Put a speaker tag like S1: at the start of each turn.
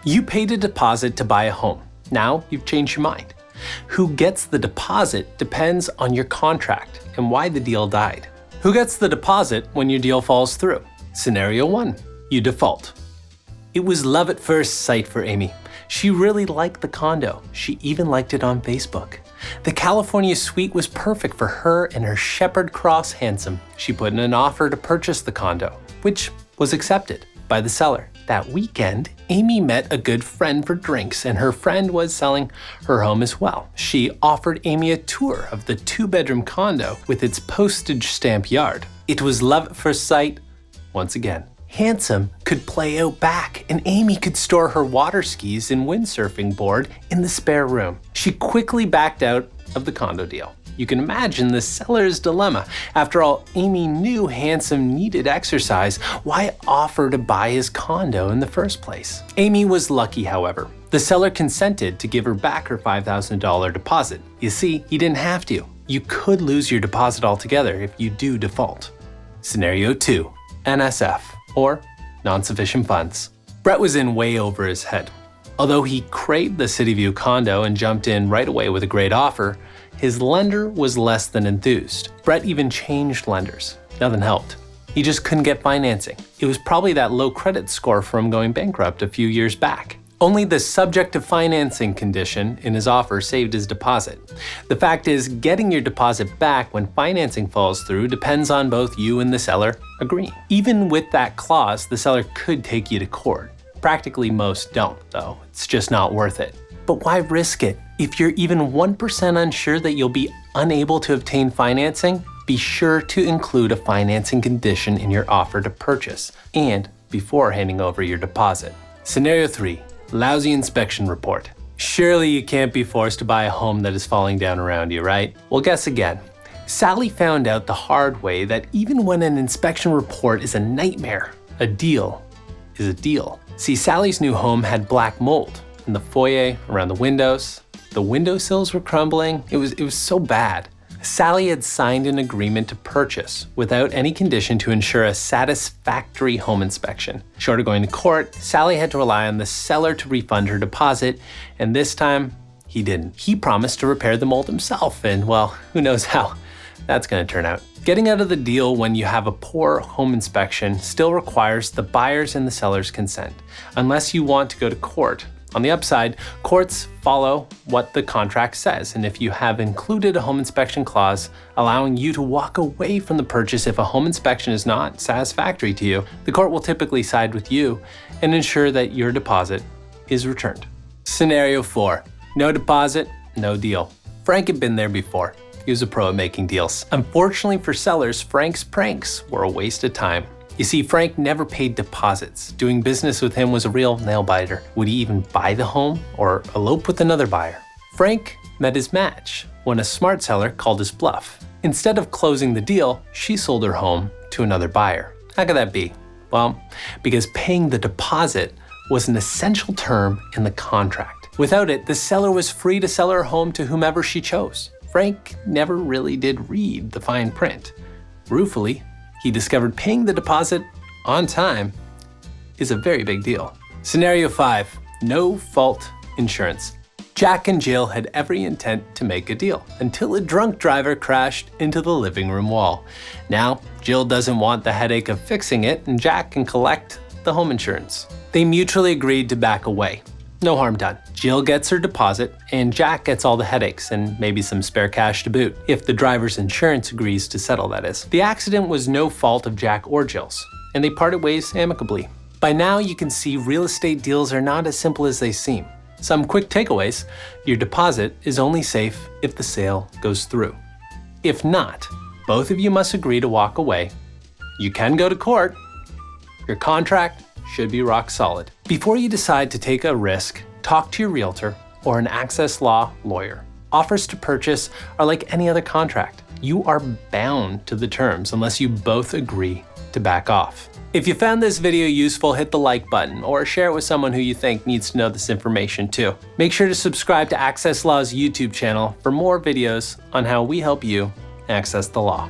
S1: You paid a deposit to buy a home. Now you've changed your mind. Who gets the deposit depends on your contract and why the deal died. Who gets the deposit when your deal falls through? Scenario 1. You default. It was love at first sight for Amy. She really liked the condo. She even liked it on Facebook. The California suite was perfect for her and her Shepherd Cross handsome. She put in an offer to purchase the condo, which was accepted by the seller. That weekend, Amy met a good friend for drinks, and her friend was selling her home as well. She offered Amy a tour of the 2-bedroom condo with its postage stamp yard. It was love at first sight once again. Handsome could play out back, and Amy could store her water skis and windsurfing board in the spare room. She quickly backed out of the condo deal. You can imagine the seller's dilemma. After all, Amy knew Handsome needed exercise. Why offer to buy his condo in the first place? Amy was lucky, however. The seller consented to give her back her $5,000 deposit. You see, he didn't have to. You could lose your deposit altogether if you do default. Scenario 2. NSF, or non-sufficient funds. Brett was in way over his head. Although he craved the City View condo and jumped in right away with a great offer, his lender was less than enthused. Brett even changed lenders. Nothing helped. He just couldn't get financing. It was probably that low credit score from going bankrupt a few years back. Only the subject to financing condition in his offer saved his deposit. The fact is, getting your deposit back when financing falls through depends on both you and the seller agreeing. Even with that clause, the seller could take you to court. Practically most don't, though. It's just not worth it. But why risk it? If you're even 1% unsure that you'll be unable to obtain financing, be sure to include a financing condition in your offer to purchase and before handing over your deposit. Scenario 3. Lousy inspection report. Surely you can't be forced to buy a home that is falling down around you, right? Well, guess again. Sally found out the hard way that even when an inspection report is a nightmare, a deal is a deal. See, Sally's new home had black mold in the foyer, around the windows. The windowsills were crumbling. It was so bad. Sally had signed an agreement to purchase without any condition to ensure a satisfactory home inspection. Short of going to court, Sally had to rely on the seller to refund her deposit, and this time, he didn't. He promised to repair the mold himself, and well, who knows how that's going to turn out. Getting out of the deal when you have a poor home inspection still requires the buyer's and the seller's consent, unless you want to go to court. On the upside, courts follow what the contract says, and if you have included a home inspection clause allowing you to walk away from the purchase if a home inspection is not satisfactory to you, the court will typically side with you and ensure that your deposit is returned. Scenario 4. No deposit, no deal. Frank had been there before. He was a pro at making deals. Unfortunately for sellers, Frank's pranks were a waste of time. You see, Frank never paid deposits. Doing business with him was a real nail-biter. Would he even buy the home or elope with another buyer? Frank met his match when a smart seller called his bluff. Instead of closing the deal, she sold her home to another buyer. How could that be? Well, because paying the deposit was an essential term in the contract. Without it, the seller was free to sell her home to whomever she chose. Frank never really did read the fine print. Ruefully, he discovered paying the deposit on time is a very big deal. Scenario 5. No fault insurance. Jack and Jill had every intent to make a deal until a drunk driver crashed into the living room wall. Now, Jill doesn't want the headache of fixing it, and Jack can collect the home insurance. They mutually agreed to back away. No harm done. Jill gets her deposit, and Jack gets all the headaches and maybe some spare cash to boot, if the driver's insurance agrees to settle, that is. The accident was no fault of Jack or Jill's, and they parted ways amicably. By now, you can see real estate deals are not as simple as they seem. Some quick takeaways: your deposit is only safe if the sale goes through. If not, both of you must agree to walk away. You can go to court. Your contract should be rock solid. Before you decide to take a risk, talk to your realtor or an Axess Law lawyer. Offers to purchase are like any other contract. You are bound to the terms unless you both agree to back off. If you found this video useful, hit the like button or share it with someone who you think needs to know this information too. Make sure to subscribe to Axess Law's YouTube channel for more videos on how we help you access the law.